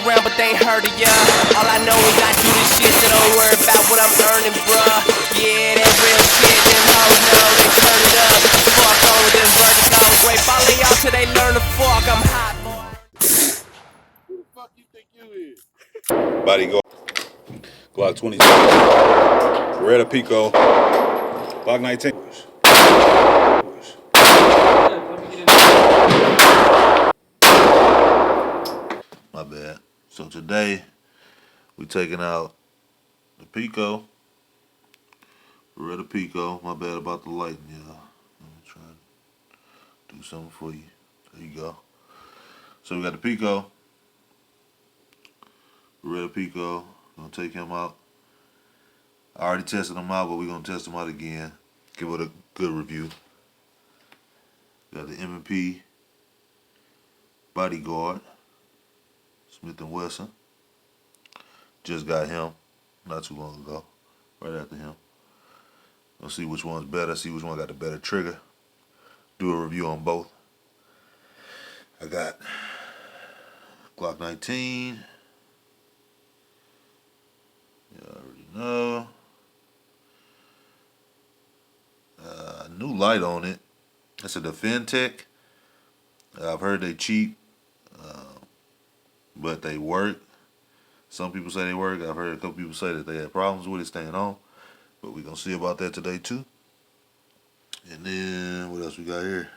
around, but they ain't heard of ya. All I know is I do this shit, so don't worry about what I'm earning, bruh. Yeah, that real shit, them hoes know they turn it up. Fuck on with them verses, I was great. Follow y'all till they learn to fuck. I'm hot, boy. Who the fuck you think you is? Body go. Glock 22. Beretta Pico. Glock 19. My bad. So today we taking out the Pico. Beretta Pico. My bad about the lighting, y'all. Let me try to do something for you. There you go. So we got the Pico. Beretta Pico. Gonna take him out. I already tested him out, but we're gonna test him out again. Give it a good review. Got the M&P Bodyguard, Smith & Wesson. Just got him not too long ago, right after him. We'll see which one's better, see which one got the better trigger. Do a review on both. I got Glock 19. You already know. New light on it. It's a Defendtech. I've heard they cheap, but they work. Some people say they work. I've heard a couple people say that they had problems with it staying on, but we're gonna see about that today too. And then what else we got here?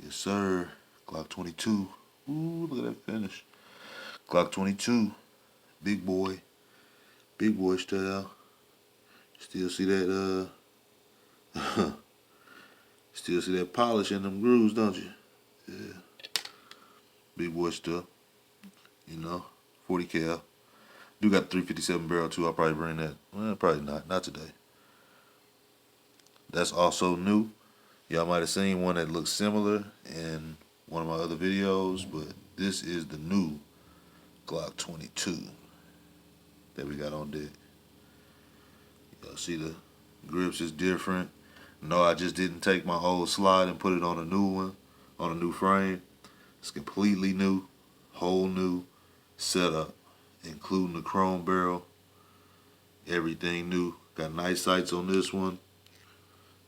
Yes sir, Glock 22. Ooh, look at that finish. Glock 22, big boy style. Still see that still see that polish in them grooves, don't you? Yeah. Big boy stuff. You know, 40 cal. Do got the 357 barrel too. I'll probably bring that. Well, probably not. Not today. That's also new. Y'all might have seen one that looks similar in one of my other videos, but this is the new Glock 22 that we got on deck. Y'all see the grips is different. No, I just didn't take my old slide and put it on a new one, on a new frame. It's completely new, whole new setup, including the chrome barrel. Everything new. Got nice sights on this one.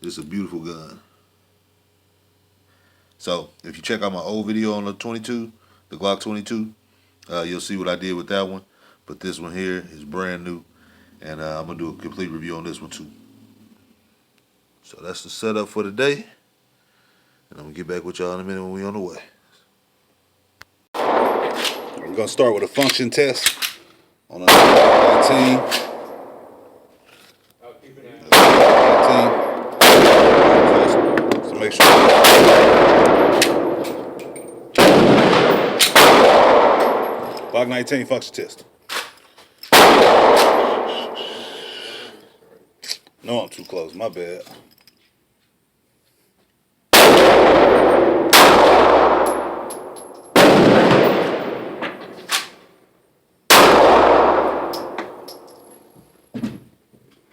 It's a beautiful gun. So if you check out my old video on the 22, the Glock 22, you'll see what I did with that one. But this one here is brand new, and I'm gonna do a complete review on this one too. So that's the setup for today, and I'm gonna get back with y'all in a minute when we on the way. We're gonna start with a function test on a 19. So make sure. Glock 19 function test. No, I'm too close. My bad.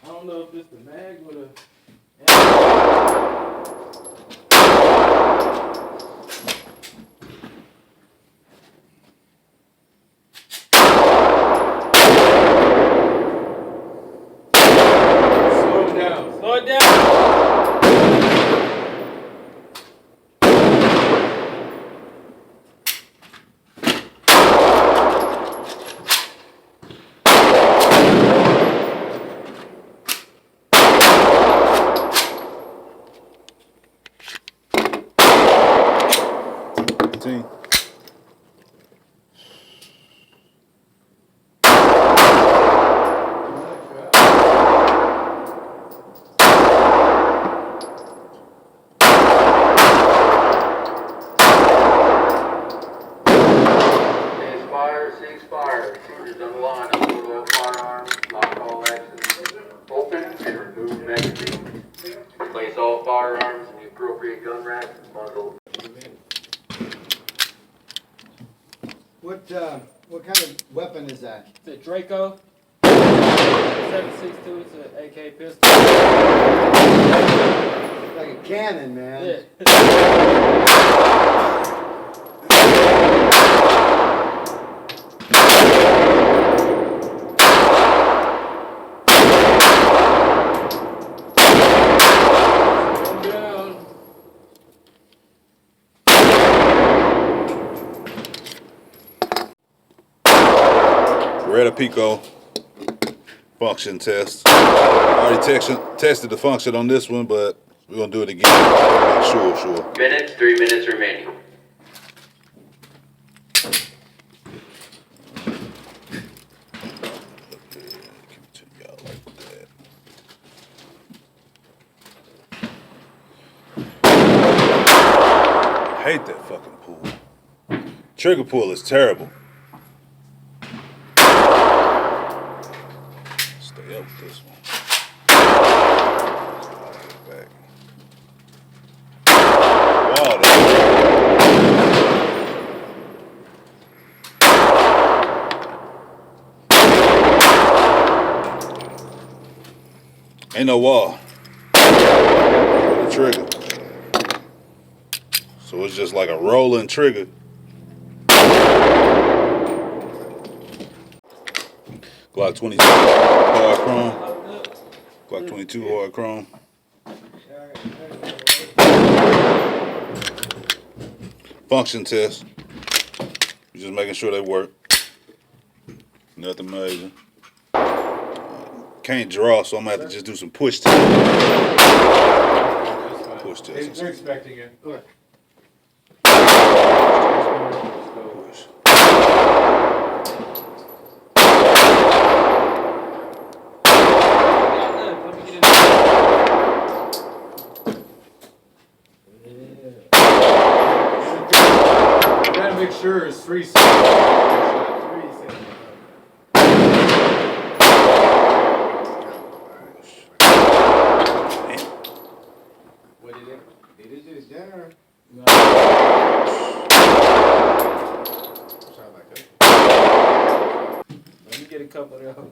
I don't know if it's the mag or the... Slow it down. Ceasefire. Shooters on the line. Unload all firearms. Lock all exits. Open and remove magazines. Place all firearms in the appropriate gun rack and bundle. What kind of weapon is that? It's a Draco. 7.62. It's an AK pistol. Like a cannon, man. Yeah. Beretta Pico function test. I already tested the function on this one, but we're gonna do it again. Make sure. Minutes, 3 minutes remaining. I hate that fucking pull. Trigger pull is terrible. Stay up with this one. Back. Wow, ain't no wall. The trigger. So it's just like a rolling trigger. Glock 22 hard chrome. Glock 22 hard chrome. Function test. Just making sure they work. Nothing major. Can't draw, so I'm gonna have to just do some push tests. Push tests. They're expecting it. Look. Push. Gotta make sure it's 3 seconds. 3 seconds. What did it? Did it just jam? No. Sound like that. Let me get a couple of those.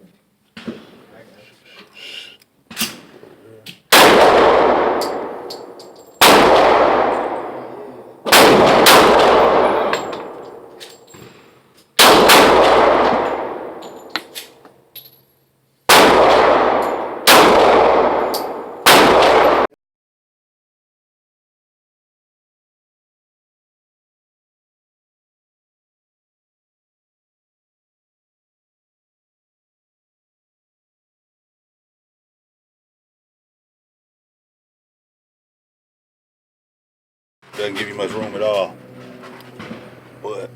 Doesn't give you much room at all. But